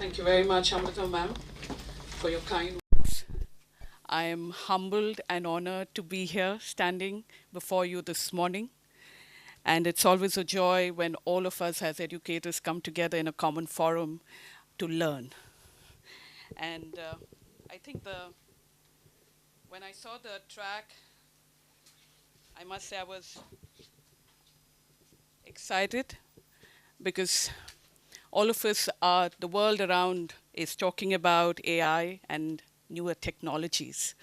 Thank you very much, Amrita ma'am, for your kind. I am humbled and honored to be here standing before you this morning. And it's always a joy when all of us as educators come together in a common forum to learn. And I think when I saw the track, I must say I was excited because all of us are, the world around is talking about AI and newer technologies.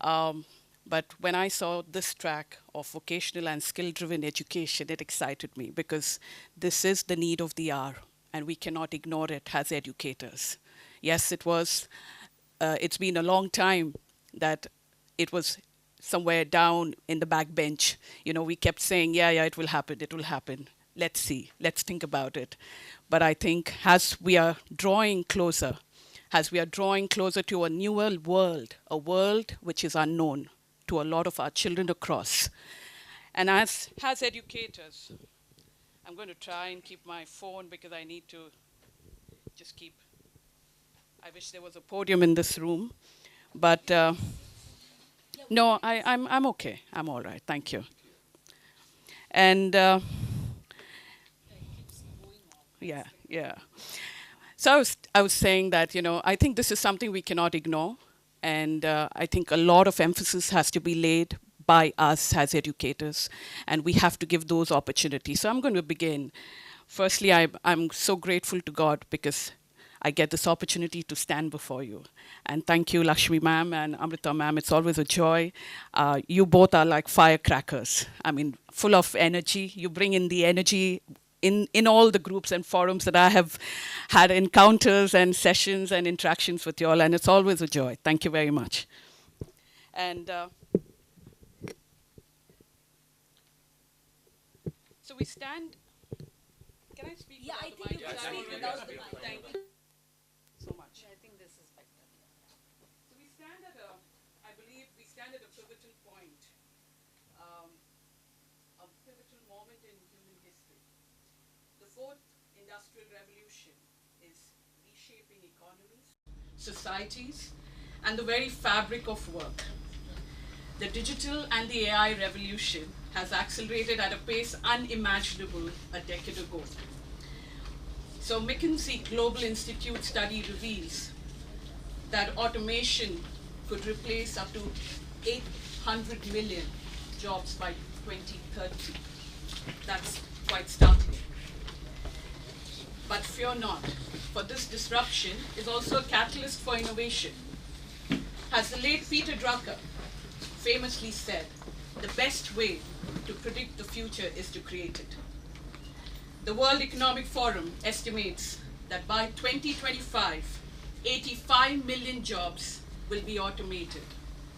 Um, but when I saw this track of vocational and skill-driven education, it excited me because this is the need of the hour, and we cannot ignore it as educators. Yes, it's been a long time that it was somewhere down in the back bench. You know, we kept saying, yeah, it will happen, it will happen. Let's see, let's think about it. But I think as we are drawing closer, to a newer world, a world which is unknown to a lot of our children across. And as educators, I'm going to try and keep my phone because I need to just keep, I wish there was a podium in this room, but no, I'm okay, I'm all right, thank you. And yeah. So I was saying that, you know, I think this is something we cannot ignore. And I think a lot of emphasis has to be laid by us as educators. And we have to give those opportunities. So I'm going to begin. Firstly, I'm so grateful to God because I get this opportunity to stand before you. And thank you, Lakshmi ma'am and Amrita ma'am. It's always a joy. You both are like firecrackers. I mean, full of energy. You bring in the energy in all the groups and forums that I have had encounters and sessions and interactions with you all, and it's always a joy. Thank you very much. And so we stand. Can I speak? Yeah, I think you can speak without the mic. Thank you so much. I think this is better. So I believe we stand at a pivotal point, a pivotal moment in human history. The fourth industrial revolution is reshaping economies, societies, and the very fabric of work. The digital and the AI revolution has accelerated at a pace unimaginable a decade ago. So McKinsey Global Institute study reveals that automation could replace up to 800 million jobs by 2030. That's quite startling. But fear not, for this disruption is also a catalyst for innovation. As the late Peter Drucker famously said, the best way to predict the future is to create it. The World Economic Forum estimates that by 2025, 85 million jobs will be automated,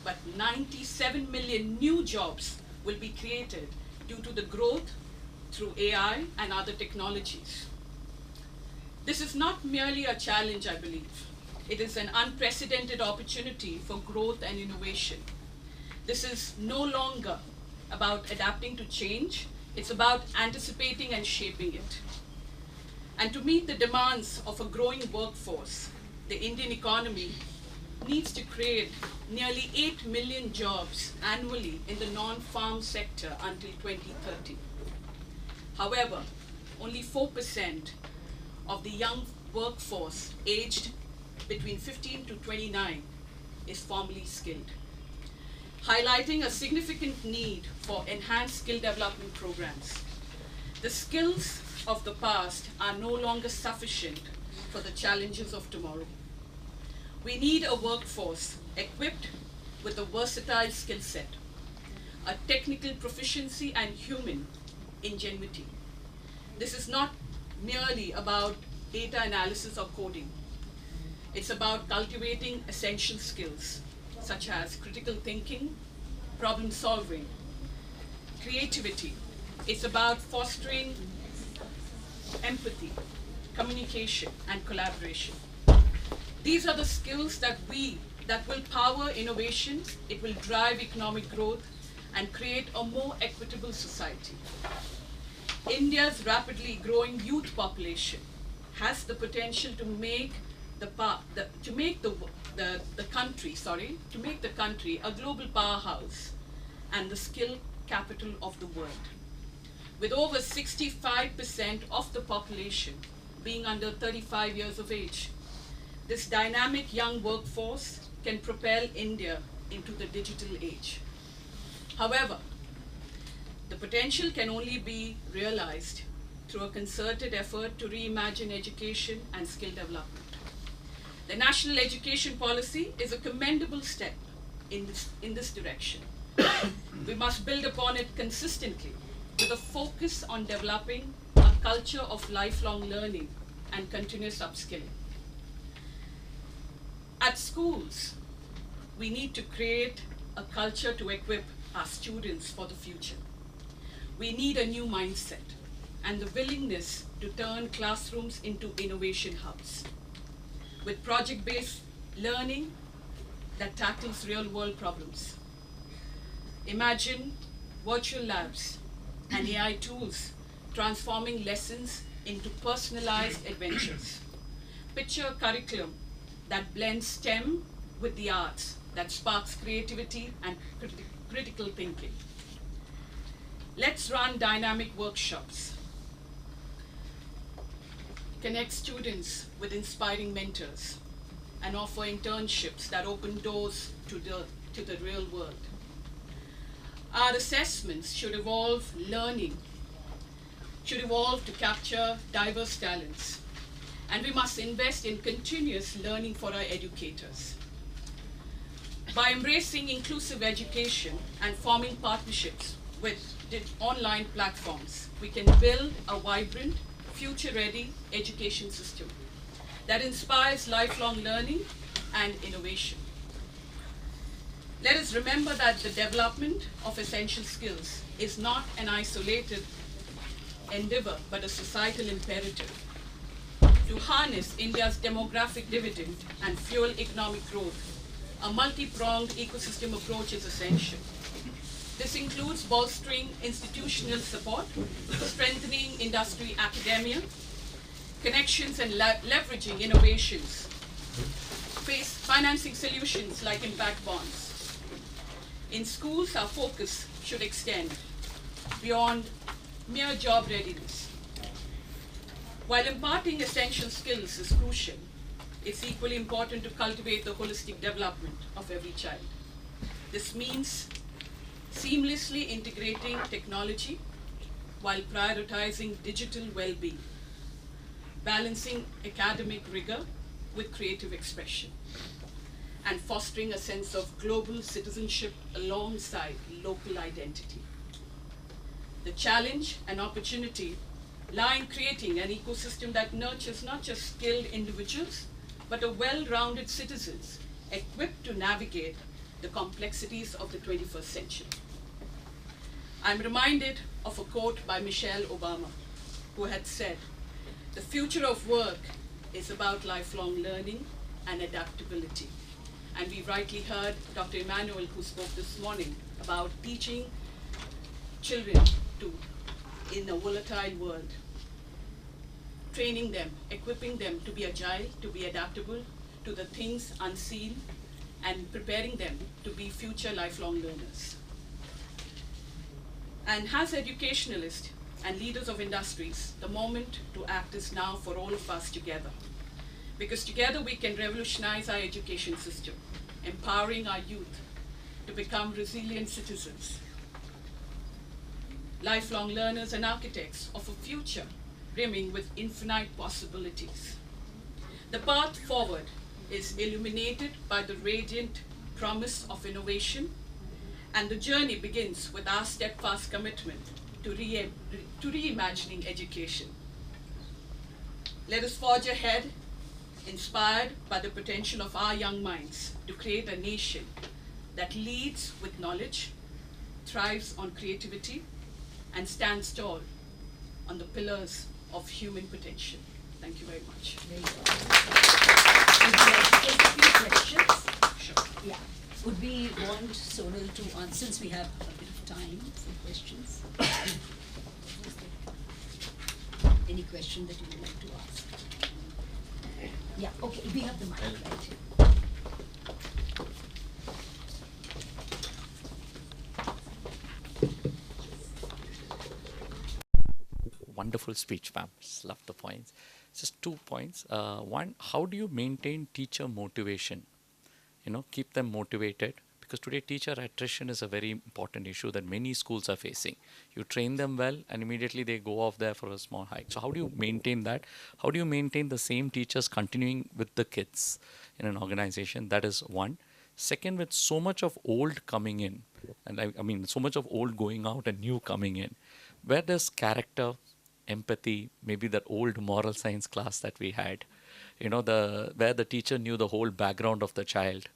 but 97 million new jobs will be created due to the growth through AI and other technologies. This is not merely a challenge, I believe. It is an unprecedented opportunity for growth and innovation. This is no longer about adapting to change. It's about anticipating and shaping it. And to meet the demands of a growing workforce, the Indian economy needs to create nearly 8 million jobs annually in the non-farm sector until 2030. However, only 4% of the young workforce aged between 15 to 29 is formally skilled, highlighting a significant need for enhanced skill development programs. The skills of the past are no longer sufficient for the challenges of tomorrow. We need a workforce equipped with a versatile skill set, a technical proficiency and human ingenuity. This is not merely about data analysis or coding. It's about cultivating essential skills such as critical thinking, problem solving, creativity. It's about fostering empathy, communication, and collaboration. These are the skills that will power innovation, it will drive economic growth, and create a more equitable society. India's rapidly growing youth population has the potential to make the country a global powerhouse and the skill capital of the world. With over 65% of the population being under 35 years of age, this dynamic young workforce can propel India into the digital age. However, the potential can only be realized through a concerted effort to reimagine education and skill development. The National Education Policy is a commendable step in this direction. We must build upon it consistently with a focus on developing a culture of lifelong learning and continuous upskilling. At schools, we need to create a culture to equip our students for the future. We need a new mindset and the willingness to turn classrooms into innovation hubs with project-based learning that tackles real-world problems. Imagine virtual labs and AI tools transforming lessons into personalized adventures. Picture a curriculum that blends STEM with the arts, that sparks creativity and critical thinking. Let's run dynamic workshops, connect students with inspiring mentors, and offer internships that open doors to the real world. Our assessments should evolve to capture diverse talents, and we must invest in continuous learning for our educators. By embracing inclusive education and forming partnerships with online platforms, we can build a vibrant, future-ready education system that inspires lifelong learning and innovation. Let us remember that the development of essential skills is not an isolated endeavor, but a societal imperative. To harness India's demographic dividend and fuel economic growth, a multi-pronged ecosystem approach is essential. This includes bolstering institutional support, strengthening industry academia, connections and leveraging innovations, financing solutions like impact bonds. In schools, our focus should extend beyond mere job readiness. While imparting essential skills is crucial, it's equally important to cultivate the holistic development of every child. This means seamlessly integrating technology while prioritizing digital well-being, balancing academic rigor with creative expression, and fostering a sense of global citizenship alongside local identity. The challenge and opportunity lie in creating an ecosystem that nurtures not just skilled individuals, but a well-rounded citizens equipped to navigate the complexities of the 21st century. I'm reminded of a quote by Michelle Obama, who had said, "The future of work is about lifelong learning and adaptability." And we rightly heard Dr. Emmanuel, who spoke this morning about teaching children in a volatile world, training them, equipping them to be agile, to be adaptable to the things unseen, and preparing them to be future lifelong learners. And as educationalists and leaders of industries, the moment to act is now for all of us together. Because together we can revolutionize our education system, empowering our youth to become resilient citizens, lifelong learners and architects of a future brimming with infinite possibilities. The path forward is illuminated by the radiant promise of innovation, and the journey begins with our steadfast commitment to reimagining education. Let us forge ahead, inspired by the potential of our young minds to create a nation that leads with knowledge, thrives on creativity, and stands tall on the pillars of human potential. Thank you very much. Would you like to take a few questions? Sure. Yeah. Would we want Sonal to answer, since we have a bit of time for questions? Any question that you would like to ask? Yeah, okay, we have the mic right here. Wonderful speech, ma'am. Just love the points. Just 2 points. One, how do you maintain teacher motivation? Keep them motivated, because today teacher attrition is a very important issue that many schools are facing. You train them well and immediately they go off there for a small hike. So how do you maintain that? How do you maintain the same teachers continuing with the kids in an organization? That is one. Second, with so much of old coming in, and I mean so much of old going out and new coming in, where does character, empathy, maybe that old moral science class that we had, where the teacher knew the whole background of the child,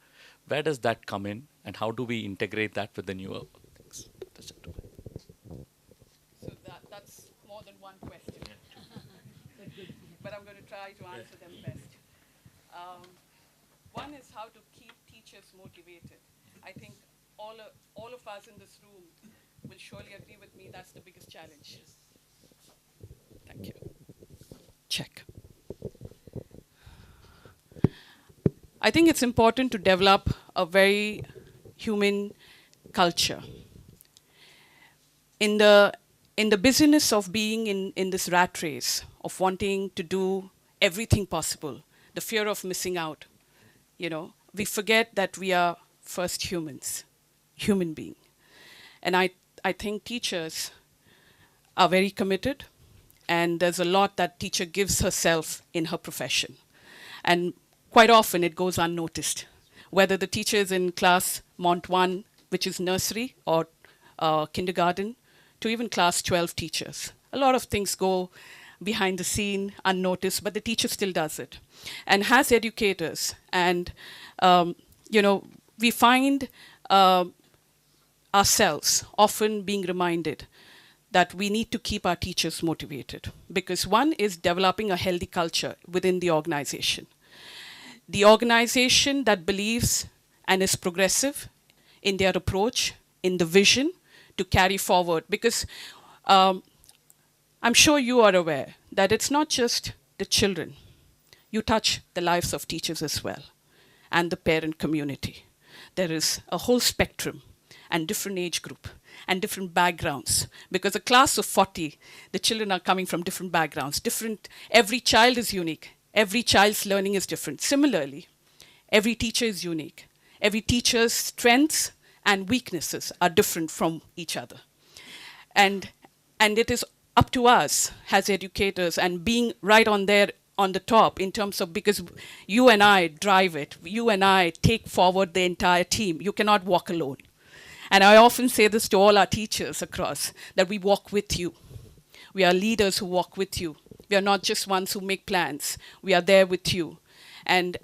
where does that come in, and how do we integrate that with the newer things? That's it. So that's more than one question. But I'm going to try to answer them best. One is how to keep teachers motivated. I think all of us in this room will surely agree with me that's the biggest challenge. Thank you. Check. I think it's important to develop a very human culture. In the busyness of being in this rat race, of wanting to do everything possible, the fear of missing out, we forget that we are first human being. And I think teachers are very committed, and there's a lot that teacher gives herself in her profession. And quite often it goes unnoticed, whether the teacher is in class Mont 1, which is nursery, or kindergarten, to even class 12 teachers. A lot of things go behind the scene, unnoticed, but the teacher still does it. And as educators, and we find ourselves often being reminded that we need to keep our teachers motivated, because one is developing a healthy culture within the organization. The organization that believes and is progressive in their approach, in the vision to carry forward, because I'm sure you are aware that it's not just the children. You touch the lives of teachers as well, and the parent community. There is a whole spectrum and different age group and different backgrounds, because a class of 40, the children are coming from different backgrounds, every child is unique. Every child's learning is different. Similarly, every teacher is unique. Every teacher's strengths and weaknesses are different from each other. And it is up to us as educators, and being right on there on the top, in terms of, because you and I drive it, you and I take forward the entire team. You cannot walk alone. And I often say this to all our teachers across, that we walk with you. We are leaders who walk with you. We are not just ones who make plans. We are there with you. And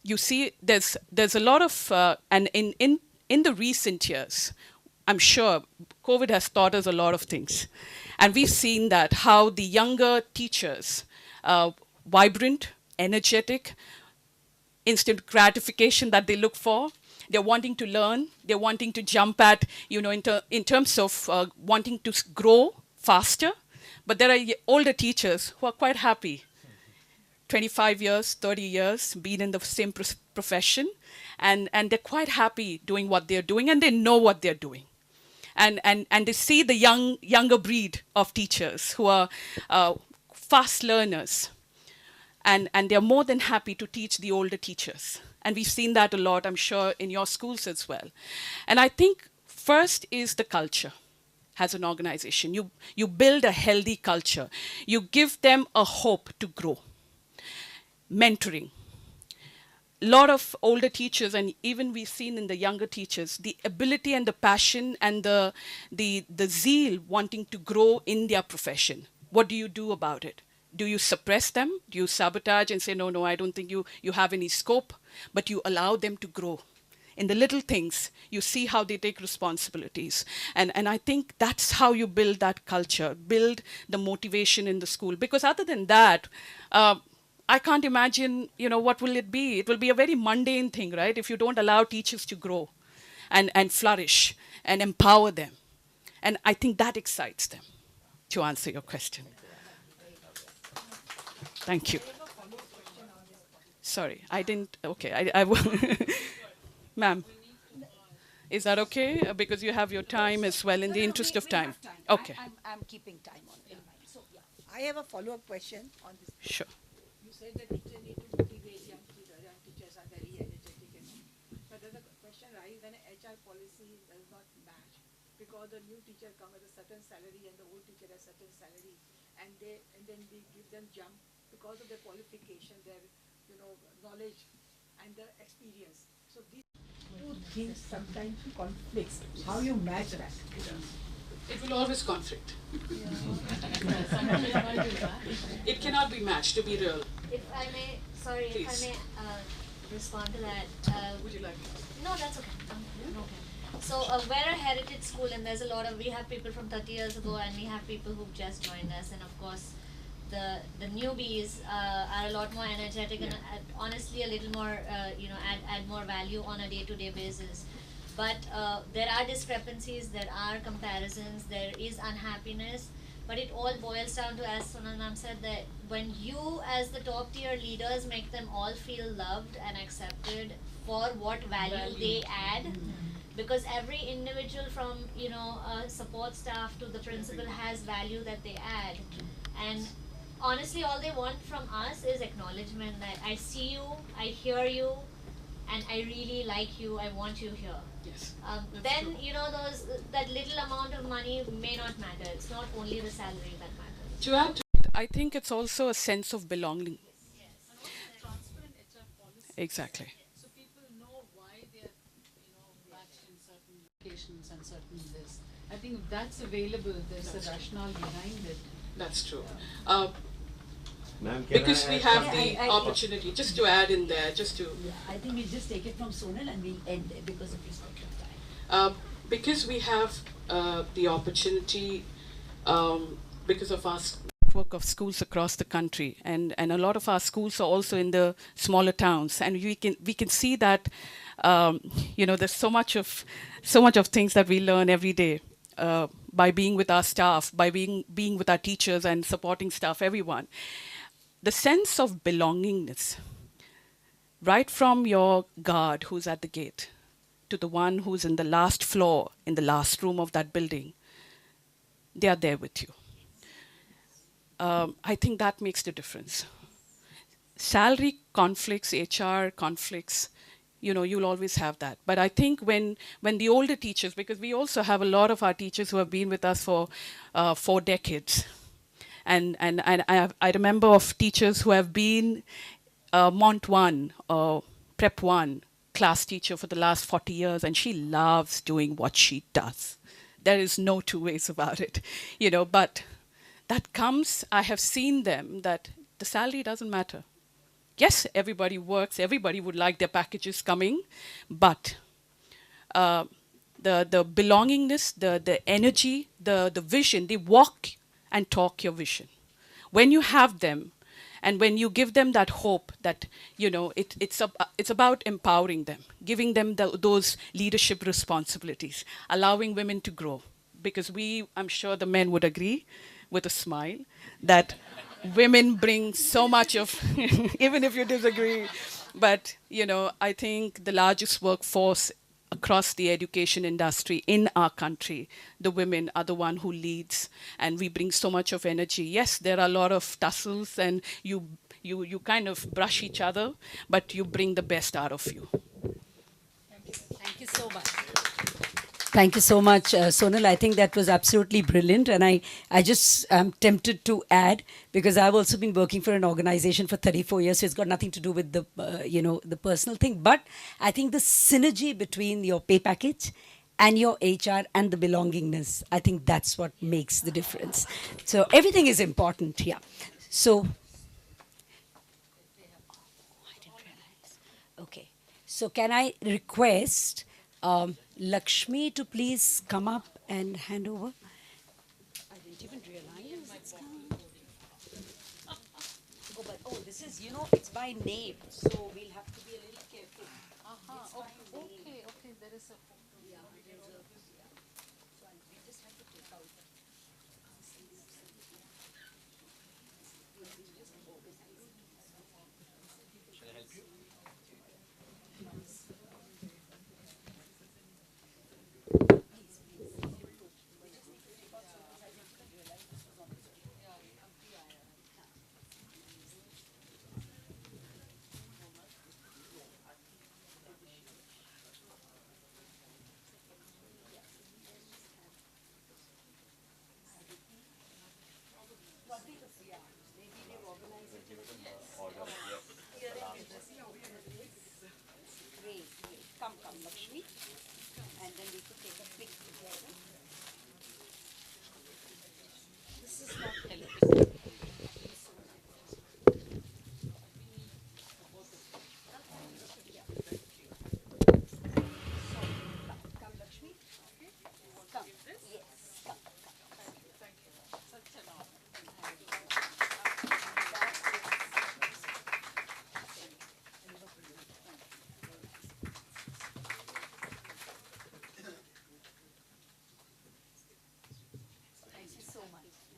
you see, there's a lot of, and in the recent years, I'm sure COVID has taught us a lot of things. And we've seen that, how the younger teachers, vibrant, energetic, instant gratification that they look for. They're wanting to learn. They're wanting to jump at, in terms of wanting to grow faster. But there are older teachers who are quite happy. 25 years, 30 years, been in the same profession. And they're quite happy doing what they're doing, and they know what they're doing. And they see the younger breed of teachers who are fast learners. And they're more than happy to teach the older teachers. And we've seen that a lot, I'm sure, in your schools as well. And I think first is the culture. As an organization, you build a healthy culture. You give them a hope to grow. Mentoring. A lot of older teachers, and even we've seen in the younger teachers, the ability and the passion and the zeal wanting to grow in their profession. What do you do about it? Do you suppress them? Do you sabotage and say, no, I don't think you have any scope? But you allow them to grow. In the little things, you see how they take responsibilities. And I think that's how you build that culture, build the motivation in the school. Because other than that, I can't imagine, what will it be? It will be a very mundane thing, right? If you don't allow teachers to grow and flourish and empower them. And I think that excites them, to answer your question. Thank you. Sorry, I didn't. Okay, ma'am. Is that okay? Because you have your time as well in the interest of time. Okay, I'm keeping time on it. So, yeah. I have a follow-up question on this. sure. You said that teachers need to motivate young teachers are very energetic and all. But there's a question arises when an HR policy does not match because the new teacher comes with a certain salary and the old teacher has certain salary, and then we give them jump because of their qualification, their knowledge and the experience. So these two things sometimes conflicts. How you match that? It will always conflict. It cannot be matched, to be real. If I may, sorry, Please. if I may respond to that. Would you like? No, that's okay. Okay. So we're a heritage school, and there's a lot of, we have people from 30 years ago, and we have people who've just joined us, and of course, the newbies are a lot more energetic and honestly a little more, add more value on a day-to-day basis. But there are discrepancies, there are comparisons, there is unhappiness, but it all boils down to, as Sonal ma'am said, that when you as the top tier leaders make them all feel loved and accepted for what value they add, because every individual from support staff to the principal has value that they add, and honestly all they want from us is acknowledgement that I see you, I hear you, and I really like you, I want you here. Yes. Then that little amount of money may not matter. It's not only the salary that matters. To add to it, I think it's also a sense of belonging. Transparent HR policy. Exactly. So people know why they're, matched in certain locations and certain this. I think if that's available, there's a rationale behind it. That's true. Ma'am, can Because I we add have something? the opportunity, just to add in there, just to Yeah, I think we'll just take it from Sonal and we'll end there because of respect of time. because we have the opportunity, because of our network of schools across the country, and a lot of our schools are also in the smaller towns, and we can see that there's so much of things that we learn every day by being with our staff, by being with our teachers and supporting staff, everyone. The sense of belongingness, right from your guard who's at the gate to the one who's in the last floor, in the last room of that building, they are there with you. I think that makes the difference. Salary conflicts, HR conflicts, you'll always have that. But I think when the older teachers, because we also have a lot of our teachers who have been with us for 4 decades, and I remember of teachers who have been Mont 1 or Prep 1 class teacher for the last 40 years, and she loves doing what she does. There is no two ways about it, but that comes, I have seen them, that the salary doesn't matter. Yes, everybody works, everybody would like their packages coming, but the belongingness, the energy, the vision, they walk and talk your vision. When you have them, and when you give them that hope that, it's about empowering them, giving them those leadership responsibilities, allowing women to grow. Because I'm sure the men would agree with a smile that women bring so much of, even if you disagree, but, I think the largest workforce across the education industry in our country, the women are the one who leads, and we bring so much of energy. Yes, there are a lot of tussles, and you kind of brush each other, but you bring the best out of you. Thank you so much. Thank you so much, Sonal. I think that was absolutely brilliant. And I just am tempted to add, because I've also been working for an organization for 34 years, so it's got nothing to do with the, the personal thing. But I think the synergy between your pay package and your HR and the belongingness, I think that's what makes the difference. So everything is important, yeah. So, I didn't realize. Okay. So can I request Lakshmi to please come up and hand over? I didn't even realize it's come. Oh, this is, it's by name, so we'll have to be a little careful. Okay, there is a photo. Yeah, there's a, yeah. So we just have to take out